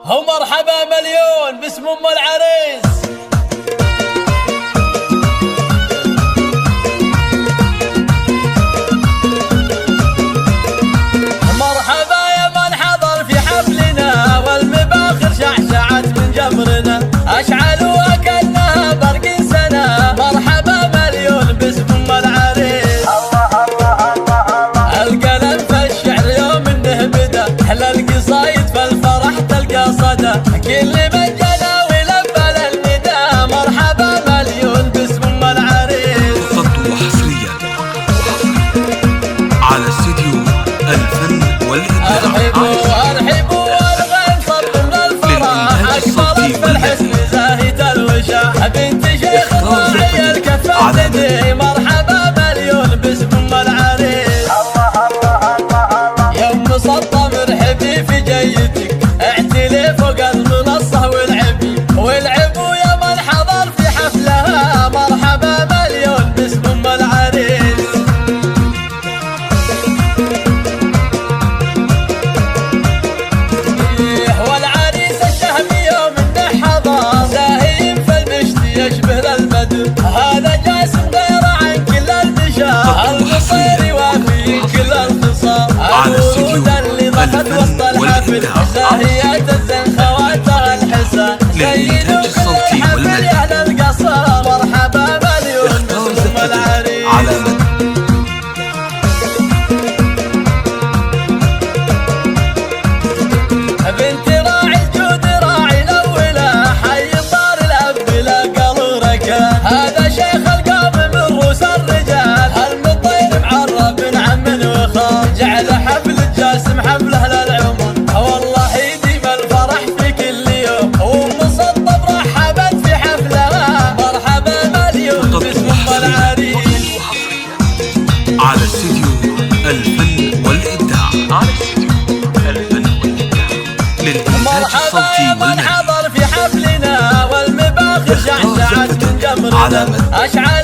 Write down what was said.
ومرحبا مليون باسم ام العريس. مرحبا يا من حضر في حفلنا والمباخر شعشعت من جمرنا اشعلوا اكلنا برق سنه. مرحبا مليون باسم ام العريس. القلم في الشعر يوم انه بدا احلى القصايد فالفرح تلقى صدى. كل من جنى ولبى للندى مرحبا مليون باسم ام العريس. صدوا حصريا على استديو الفن والإبداع. ارحبوا والغين صب من الفرح اكبرت في الحسن زاهية الوشاح. بنت شيخ راعي الكفة تدري مرحبا مليون باسم ام العريس. يوم مسطى مرحبي في جيتك اعتلي فوق المنصة والعبوا يا من حضر في حفلها مرحبا مليون باسم ام العريس. والعريس الشهمي يوم انه حضر زاهين في المشت يشبه للبدر. هذا جاسم غير عن كل البشار المصير وفي كل الخصام. الورود اللي ضفت وسط الحفل زاهيات الزين خواتها الحسن. سيدوا كل الحفل يا اهل القصر مرحبا مليون باسم ام العريس. بنت راعي الجود راعي الاولى حي طار الاب لا قال ركان. هذا شيخ القوم من رؤوس الرجال المطير معرب عم وخال. جعل حفل الجاسم حفله للعمر والله يديم الفرح في كل يوم. ومسطب رحبت في حفلها مرحبا مليون باسم ام العريس. على استديو الفن والإبداع. للإنتاج الصوتي مرحبا يا من حضر في حفلنا والمباخر شعشعت من جمرنا اشعل